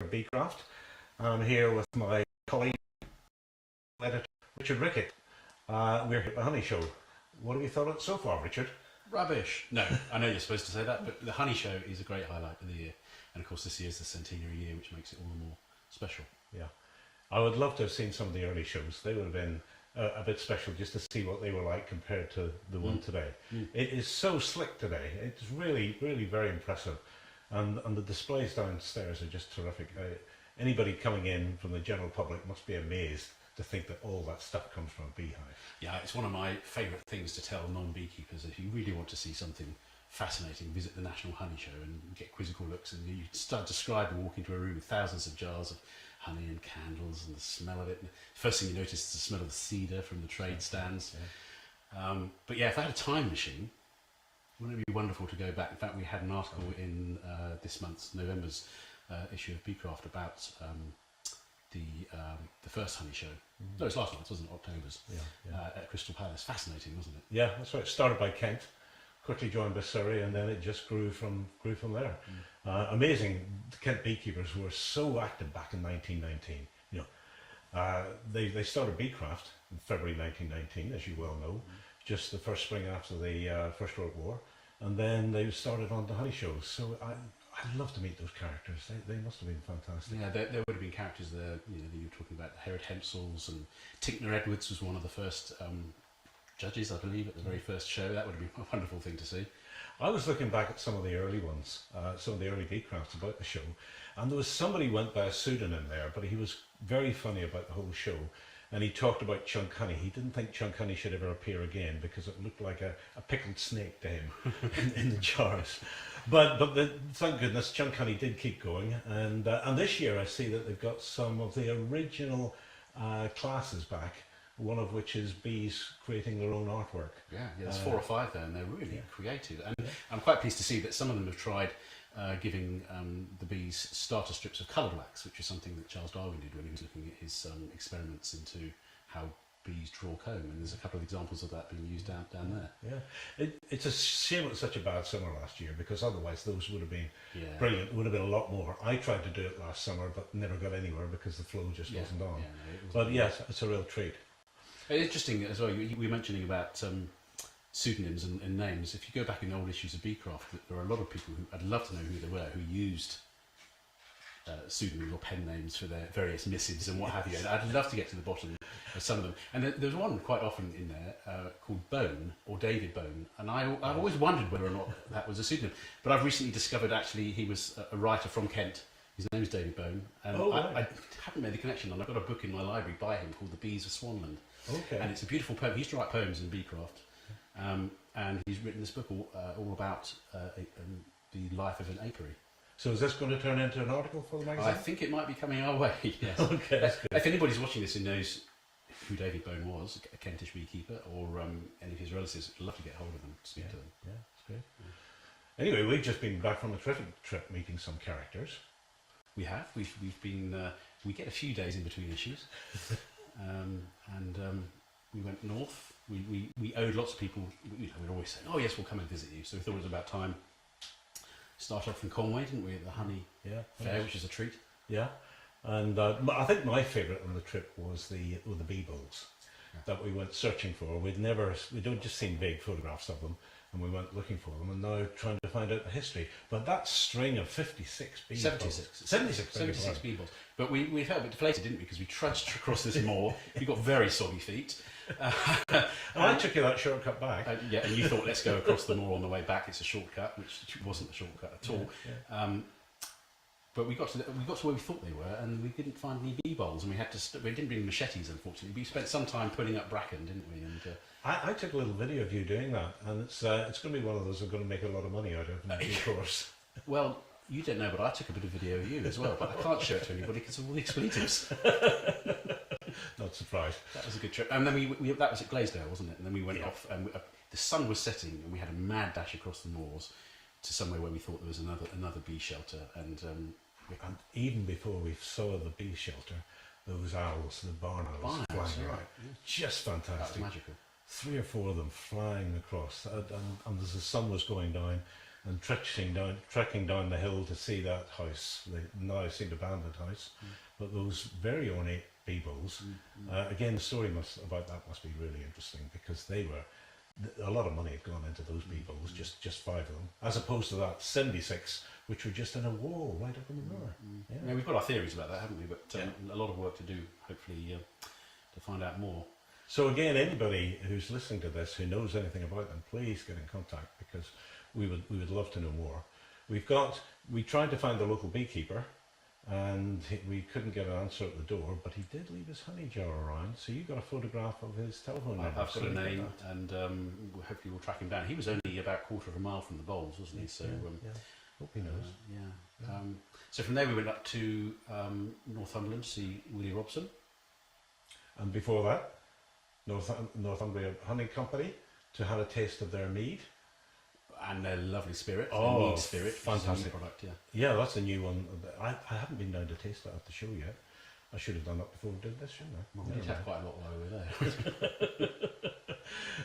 BeeCraft. I'm here with my colleague, editor, Richard Rickett. We're here at the Honey Show. What have you thought of it so far, Richard? Rubbish. No, I know you're supposed to say that, but the Honey Show is a great highlight of the year. And of course this year's the centenary year, which makes it all the more special. Yeah. I would love to have seen some of the early shows. They would have been a bit special just to see what they were like compared to the one today. It is so slick today. It's really, really very impressive. And the displays downstairs are just terrific. Anybody coming in from the general public must be amazed to think that all that stuff comes from a beehive. Yeah, it's one of my favourite things to tell non-beekeepers. If you really want to see something fascinating, visit the National Honey Show and get quizzical looks, and you start describing walking into a room with thousands of jars of honey and candles and the smell of it. And the first thing you notice is the smell of the cedar from the trade stands. Yeah. But yeah, if I had a time machine, wouldn't it be wonderful to go back? In fact, we had an article in this month's, November's issue of BeeCraft about the first honey show. No, it was last month, wasn't it? October's. At Crystal Palace. Fascinating, wasn't it? Yeah, that's right. It started by Kent, quickly joined by Surrey, and then it just grew from there. Amazing. The Kent beekeepers were so active back in 1919. You know, they started BeeCraft in February 1919, as you well know, just the first spring after the First World War, and then they started on the honey shows. So I'd love to meet those characters. They must have been fantastic. Yeah, there would have been characters there. You know, that you were talking about. Herod Hensels and Tinkner Edwards was one of the first judges, I believe, at the very first show. That would have been a wonderful thing to see. I was looking back at some of the early ones, some of the early BeeCrafts about the show, and there was somebody who went by a pseudonym there, but he was very funny about the whole show. And he talked about Chunk Honey. He didn't think Chunk Honey should ever appear again because it looked like a pickled snake to him in the jars. But thank goodness Chunk Honey did keep going. And this year I see that they've got some of the original classes back, one of which is bees creating their own artwork. Yeah, there's 4 or 5 there, and they're really creative. And I'm quite pleased to see that some of them have tried giving the bees starter strips of coloured wax, which is something that Charles Darwin did when he was looking at his experiments into how bees draw comb, and there's a couple of examples of that being used down there. Yeah, it's a shame it was such a bad summer last year, because otherwise those would have been brilliant. It would have been a lot more. I tried to do it last summer but never got anywhere because the flow just wasn't on. But yes, it's a real treat. It's interesting as well, you were mentioning about pseudonyms and names. If you go back in old issues of BeeCraft, there are a lot of people who, I'd love to know who they were, who used pseudonyms or pen names for their various missives and what have you. And I'd love to get to the bottom of some of them. And there's one quite often in there called Bone, or David Bone, and I've always wondered whether or not that was a pseudonym. But I've recently discovered actually he was a writer from Kent. His name is David Bone, and I haven't made the connection, and I've got a book in my library by him called The Bees of Swanland. Okay. And it's a beautiful poem. He used to write poems in BeeCraft, and he's written this book all about the life of an apiary. So is this going to turn into an article for the magazine? I think it might be coming our way, yes. Okay, that's good. If anybody's watching this who knows who David Bone was, a Kentish beekeeper, or any of his relatives, I'd love to get hold of them, to speak to them. Yeah, that's great. Yeah. Anyway, we've just been back from a terrific trip meeting some characters. We have. We've been. We get a few days in between issues, and we went north. We owed lots of people. We'd always say, "Oh yes, we'll come and visit you." So we thought it was about time. Start off in Conway, didn't we, at the Honey Fair, which is a treat. Yeah, and I think my favourite on the trip was the bee bulls that we went searching for. We don't just seen big photographs of them, and we went looking for them, and now trying to find out the history. But that string of 56 bee 76 bee balls. But we felt a bit deflated, didn't we? Because we trudged across this moor. We got very soggy feet. I took you that shortcut back. Yeah, and you thought, let's go across the moor on the way back. It's a shortcut, which wasn't a shortcut at all. But we got to where we thought they were, and we didn't find any bee bowls, and we didn't bring machetes, unfortunately. We spent some time pulling up bracken, didn't we? And I took a little video of you doing that, and it's going to be one of those I'm going to make a lot of money out of in due course. Well, you don't know, but I took a bit of video of you as well, but I can't show it to anybody because of all the expletives. Not surprised. That was a good trip. And then that was at Glaisdale, wasn't it? And then we went off, and the sun was setting, and we had a mad dash across the moors to somewhere where we thought there was another bee shelter. And even before we saw the bee shelter, those owls, the barn owls, flying around. Just fantastic. That was magical. 3 or 4 of them flying across, and as the sun was going down, and trekking down the hill to see that house, the now seemed abandoned house, but those very ornate beebles. Again, the story about that must be really interesting, because they were, a lot of money had gone into those beebles, just 5 of them, as opposed to that 76, which were just in a wall right up in the river. Yeah, we've got our theories about that, haven't we? But a lot of work to do, hopefully, to find out more. So again, anybody who's listening to this who knows anything about them, please get in contact, because we would love to know more. We tried to find the local beekeeper, and we couldn't get an answer at the door, but he did leave his honey jar around, so you got a photograph of his telephone number. I've got a name, and hopefully we'll track him down. He was only about a quarter of a mile from the bowls, wasn't he? So hope he knows. So from there we went up to Northumberland to see Willie Robson. And before that, Northumbria Honey Company, to have a taste of their mead. And their lovely spirit, their mead spirit, fantastic product. Yeah, that's a new one. I haven't been down to taste that at the show yet. I should have done that before we did this, shouldn't I? Well, we did have quite a lot while we were there.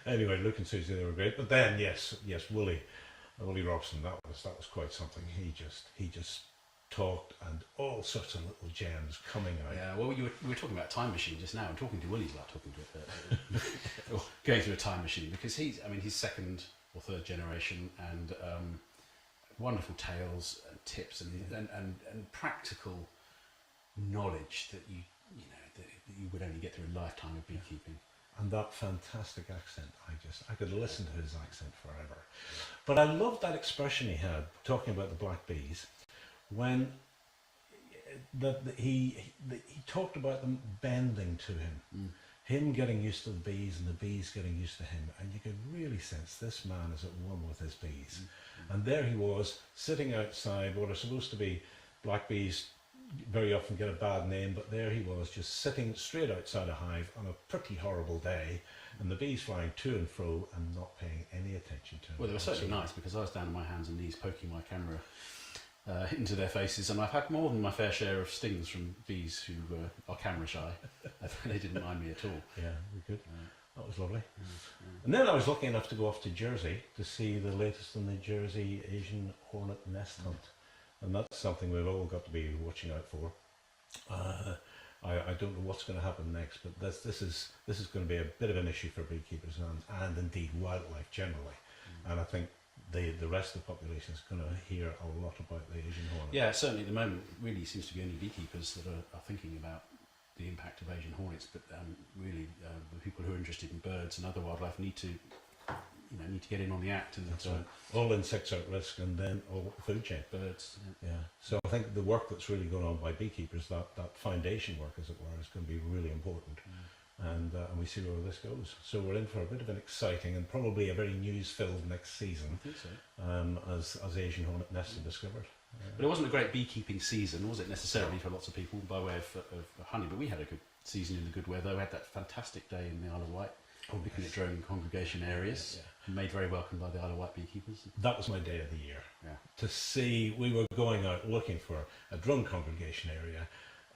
Anyway, Luke and Susie, they were great. But then, yes, Willie Robson, that was quite something. He just talked, and all sorts of little gems coming out. Yeah, well, we were talking about time machine just now, and talking to Willie's like talking to going through a time machine, because he's second or third generation, and wonderful tales and tips and practical knowledge that you would only get through a lifetime of beekeeping. And that fantastic accent, I could listen to his accent forever. But I loved that expression he had talking about the black bees, when he talked about them bending to him. Him getting used to the bees and the bees getting used to him, and you could really sense this man is at one with his bees. And there he was, sitting outside what are supposed to be black bees, very often get a bad name, but there he was, just sitting straight outside a hive on a pretty horrible day, and the bees flying to and fro and not paying any attention to him. Well, they were certainly nice, because I was down on my hands and knees poking my camera into their faces, and I've had more than my fair share of stings from bees who are camera shy. They didn't mind me at all. Yeah, we good. That was lovely. And then I was lucky enough to go off to Jersey to see the latest in the Jersey Asian hornet nest hunt, and that's something we've all got to be watching out for. I don't know what's going to happen next, but this is going to be a bit of an issue for beekeepers and indeed wildlife generally. And I think the rest of the population is going to hear a lot about the Asian hornet. Yeah, certainly at the moment, really seems to be only beekeepers that are thinking about the impact of Asian hornets, but really the people who are interested in birds and other wildlife need to get in on the act. And all insects are at risk, and then all food chain. Birds. Yeah. So I think the work that's really going on by beekeepers, that foundation work, as it were, is going to be really important. And we see where this goes. So we're in for a bit of an exciting and probably a very news-filled next season. I think so. As Asian hornet nests are discovered. But it wasn't a great beekeeping season, was it, necessarily for lots of people by way of honey? But we had a good season in the good weather. We had that fantastic day in the Isle of Wight, looking at drone congregation areas, made very welcome by the Isle of Wight beekeepers. That was my day of the year. Yeah. To see, we were going out looking for a drone congregation area,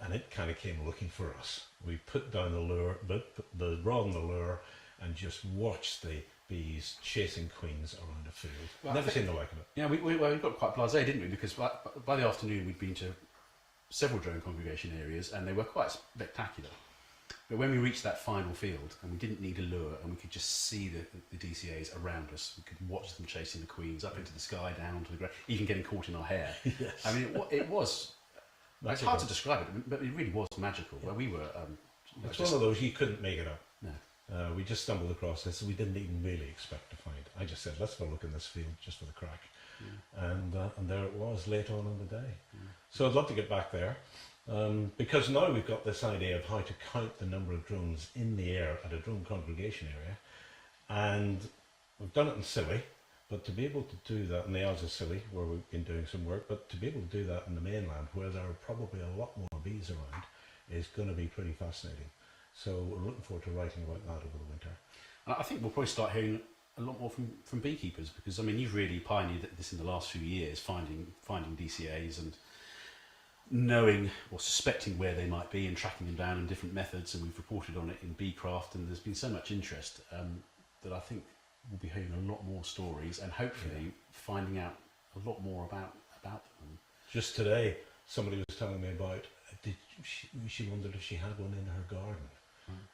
and it kind of came looking for us. We put down the rod on the lure, and just watched the bees chasing queens around a field. Well, never seen the like of it. Yeah, we got quite blasé, didn't we? Because by the afternoon we'd been to several drone congregation areas, and they were quite spectacular. But when we reached that final field, and we didn't need a lure, and we could just see the DCAs around us, we could watch them chasing the queens up into the sky, down onto the ground, even getting caught in our hair. Yes. I mean, it was... It's hard to describe it, but it really was magical. Where we were... it's one of those, you couldn't make it up. No. We just stumbled across this, we didn't even really expect to find. I just said, let's have a look in this field just for the crack. And there it was, late on in the day. So I'd love to get back there. Because now we've got this idea of how to count the number of drones in the air at a drone congregation area, and we've done it in Scilly, but to be able to do that in the Isles of Scilly, where we've been doing some work, but to be able to do that in the mainland, where there are probably a lot more bees around, is going to be pretty fascinating. So we're looking forward to writing about that over the winter. I think we'll probably start hearing a lot more from beekeepers, because I mean you've really pioneered this in the last few years, finding DCAs and knowing or suspecting where they might be and tracking them down in different methods, and we've reported on it in BeeCraft, and there's been so much interest that I think we'll be hearing a lot more stories, and hopefully finding out a lot more about them. Just today, somebody was telling me about, she wondered if she had one in her garden.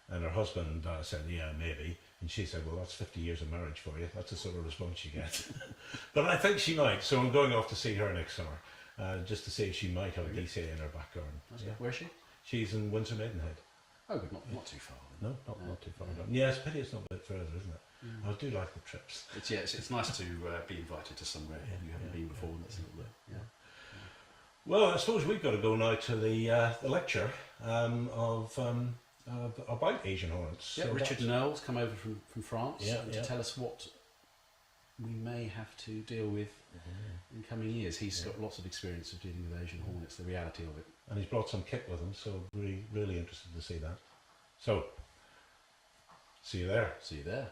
And her husband said, yeah, maybe. And she said, well, that's 50 years of marriage for you. That's the sort of response you get. But I think she might. So I'm going off to see her next summer, just to see if she might have a DC in her back garden. Yeah. Where is she? She's in Windsor Maidenhead. Oh, good. Not too far. Then. No, not too far down. Yeah, it's a pity it's not a bit further, isn't it? I do like the trips. It's nice to be invited to somewhere you haven't been before. And that's a little bit, Well, I suppose we've got to go now to the lecture about Asian hornets. Yeah, So Richard Knowles come over from France to tell us what we may have to deal with in coming years. He's got lots of experience of dealing with Asian hornets, the reality of it. And he's brought some kit with him, so we're really interested to see that. So, see you there. See you there.